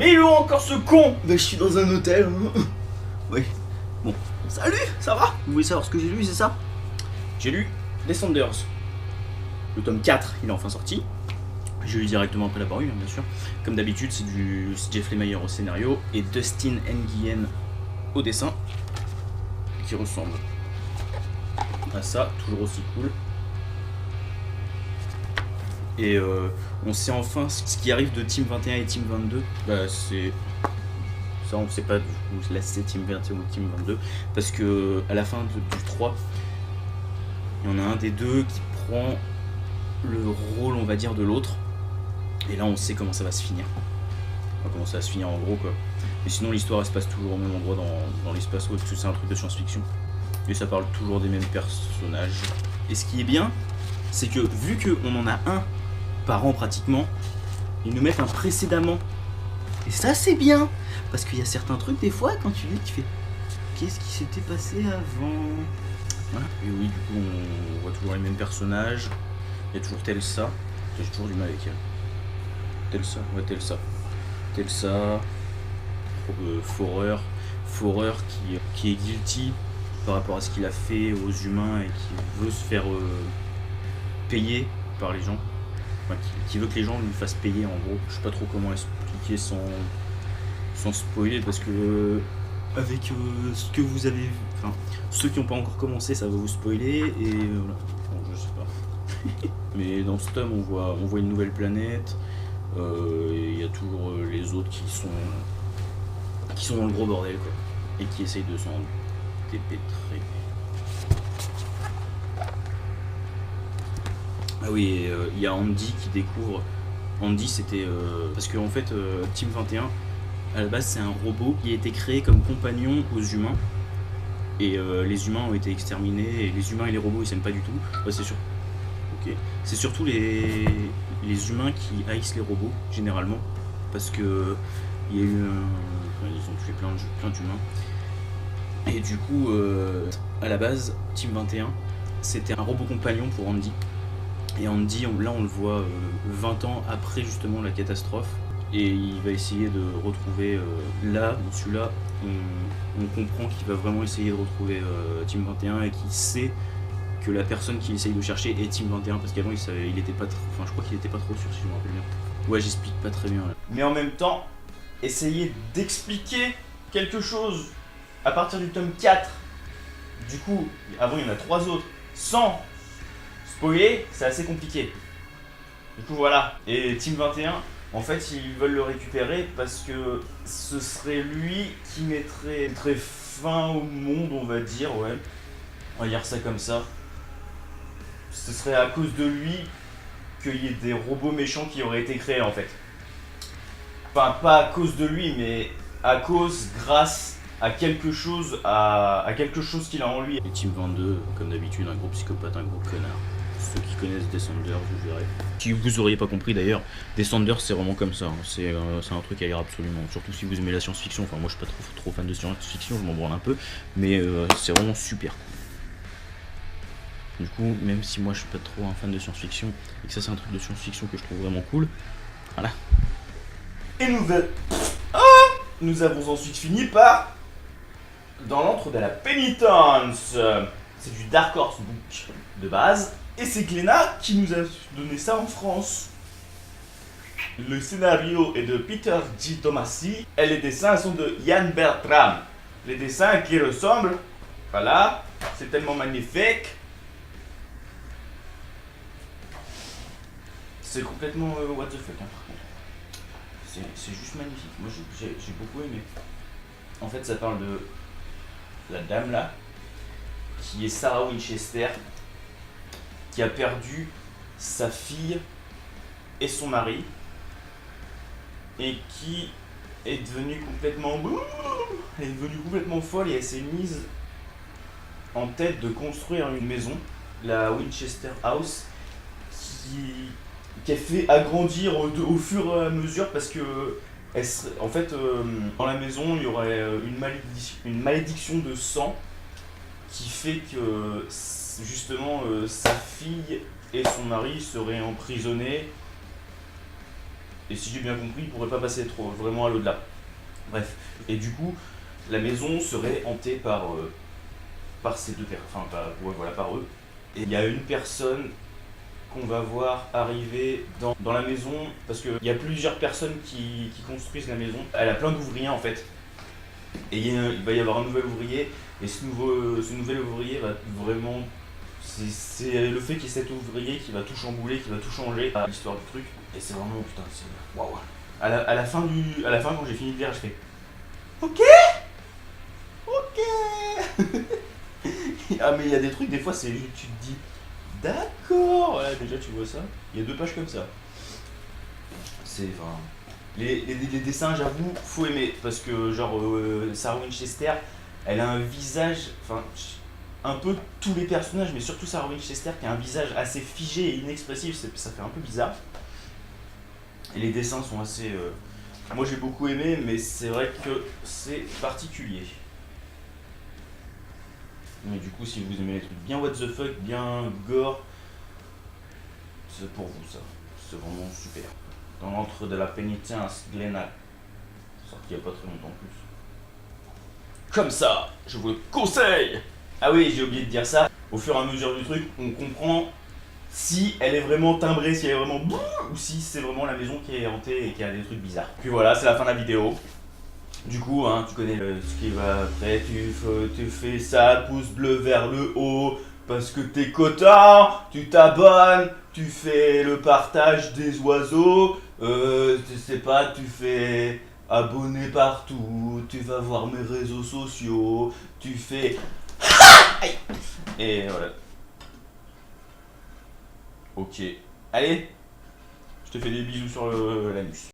Mais il est où encore ce con? Bah, je suis dans un hôtel. Oui. Bon. Salut, ça va? Vous voulez savoir ce que j'ai lu, c'est ça? J'ai lu Descenders. Le tome 4, il est enfin sorti. J'ai lu directement après l'avoir eu, bien sûr. Comme d'habitude, c'est Jeff Lemire au scénario et Dustin Nguyen au dessin. Qui ressemble à ça, toujours aussi cool. Et on sait enfin ce qui arrive de Team 21 et Team 22. Bah, c'est... Ça, on ne sait pas du coup, là c'est Team 21 ou Team 22. Parce que à la fin du 3, il y en a un des deux qui prend le rôle, on va dire, de l'autre. Et là, on sait comment ça va se finir. Enfin, comment ça va se finir en gros, quoi. Mais sinon, l'histoire, elle se passe toujours au même endroit dans l'espace, parce que c'est un truc de science-fiction. Et ça parle toujours des mêmes personnages. Et ce qui est bien, c'est que vu qu'on en a un par an pratiquement, ils nous mettent un précédemment. Et ça, c'est bien. Parce qu'il y a certains trucs, des fois, quand tu lis, tu fais qu'est-ce qui s'était passé avant? Voilà. Et oui, du coup, on voit toujours les mêmes personnages. Il y a toujours Telsa. J'ai toujours du mal avec elle. Telsa, ouais, Telsa. Telsa. Forer qui est guilty par rapport à ce qu'il a fait aux humains et qui veut se faire payer par les gens. Enfin, qui veut que les gens lui fassent payer, en gros. Je sais pas trop comment expliquer sans spoiler, parce que avec ce que vous avez vu, enfin, ceux qui n'ont pas encore commencé, ça va vous spoiler, et voilà. Bon, je sais pas. Mais dans ce tome, on voit une nouvelle planète, et il y a toujours les autres qui sont dans le gros bordel, quoi, et qui essayent de s'en dépêtrer. Ah oui, il y a Andy qui découvre. Andy, c'était parce que en fait, Team 21, à la base, c'est un robot qui a été créé comme compagnon aux humains. Et les humains ont été exterminés. Et les humains et les robots, ils s'aiment pas du tout. Ouais, c'est sûr. Ok. C'est surtout les humains qui haïssent les robots, généralement. Parce que il y a eu ils ont tué plein d'humains. Et du coup, à la base, Team 21, c'était un robot compagnon pour Andy. Et Andy, là on le voit 20 ans après justement la catastrophe. Et il va essayer de retrouver, là, dans celui-là, on comprend qu'il va vraiment essayer de retrouver Team 21 et qu'il sait que la personne qu'il essaye de chercher est Team 21, parce qu'avant il était pas enfin je crois qu'il était pas trop sûr, si je me rappelle bien. Ouais, j'explique pas très bien là. Mais en même temps, essayer d'expliquer quelque chose à partir du tome 4, du coup, avant il y en a 3 autres, sans spoiler, c'est assez compliqué. Du coup voilà. Et Team 21, en fait ils veulent le récupérer parce que ce serait lui qui mettrait fin au monde, on va dire, ouais. On va dire ça comme ça. Ce serait à cause de lui qu'il y ait des robots méchants qui auraient été créés, en fait. Enfin, pas à cause de lui, mais grâce à quelque chose, qu'il a en lui. Et Team 22, comme d'habitude, un gros psychopathe, un gros connard. Ceux qui connaissent Descenders, vous verrez. Si vous auriez pas compris d'ailleurs, Descenders c'est vraiment comme ça. Hein. C'est un truc à lire absolument. Surtout si vous aimez la science-fiction. Enfin, moi je suis pas trop fan de science-fiction, je m'en branle un peu. Mais c'est vraiment super cool. Du coup, même si moi je suis pas trop un fan de science-fiction, et que ça c'est un truc de science-fiction que je trouve vraiment cool, voilà. Et nous avons ensuite fini par Dans l'antre de la pénitence. C'est du Dark Horse Book de base, et c'est Glénat qui nous a donné ça en France. Le scénario est de Peter G. Tomasi, et les dessins sont de Yann Bertram. Les dessins qui ressemblent, voilà, c'est tellement magnifique. C'est complètement what the fuck, hein, par contre. C'est juste magnifique. Moi j'ai beaucoup aimé. En fait, ça parle de la dame là, qui est Sarah Winchester, qui a perdu sa fille et son mari, et qui est devenue complètement folle, et elle s'est mise en tête de construire une maison, la Winchester House, qui a fait agrandir au fur et à mesure, parce que en fait, dans la maison, il y aurait une malédiction de sang qui fait que justement sa fille et son mari seraient emprisonnés, Et si j'ai bien compris, ils pourraient pas passer trop vraiment à l'au-delà. Bref. Et du coup, la maison serait hantée par ces deux personnes. Enfin, ouais, voilà, par eux. Et il y a une personne qu'on va voir arriver dans la maison, parce qu'il y a plusieurs personnes qui construisent la maison. Elle a plein d'ouvriers en fait. Et il va y avoir un nouvel ouvrier, et ce nouvel ouvrier va vraiment... C'est le fait qu'il y ait cet ouvrier qui va tout chambouler, qui va tout changer à l'histoire du truc. Et c'est vraiment, putain, c'est... Waouh. À la fin, quand j'ai fini de lire, je fais... Ok. Ah mais il y a des trucs, des fois, c'est juste, tu te dis... D'accord. Voilà, déjà tu vois ça. Il y a 2 pages comme ça. C'est... Enfin... Les dessins, j'avoue, faut aimer. Parce que, genre, Sarah Winchester, elle a un visage... Enfin, un peu tous les personnages, mais surtout Sarah Winchester, qui a un visage assez figé et inexpressif, ça fait un peu bizarre. Et les dessins sont assez... Moi j'ai beaucoup aimé, mais c'est vrai que c'est particulier. Mais du coup, si vous aimez les trucs bien what the fuck, bien gore, c'est pour vous ça. C'est vraiment super. Dans l'antre de la pénitence, Glenna. Sorti il n'y a pas très longtemps en plus. Comme ça, je vous le conseille. Ah oui, j'ai oublié de dire ça. Au fur et à mesure du truc, on comprend si elle est vraiment timbrée, si elle est vraiment bouh, ou si c'est vraiment la maison qui est hantée et qui a des trucs bizarres. Puis voilà, c'est la fin de la vidéo. Du coup, hein, tu connais ce qui va après, tu fais ça, pouce bleu vers le haut, parce que t'es content, tu t'abonnes, tu fais le partage des oiseaux, je sais pas, tu fais abonner partout, tu vas voir mes réseaux sociaux, tu fais... Et voilà. Ok. Allez, je te fais des bisous sur l'anus.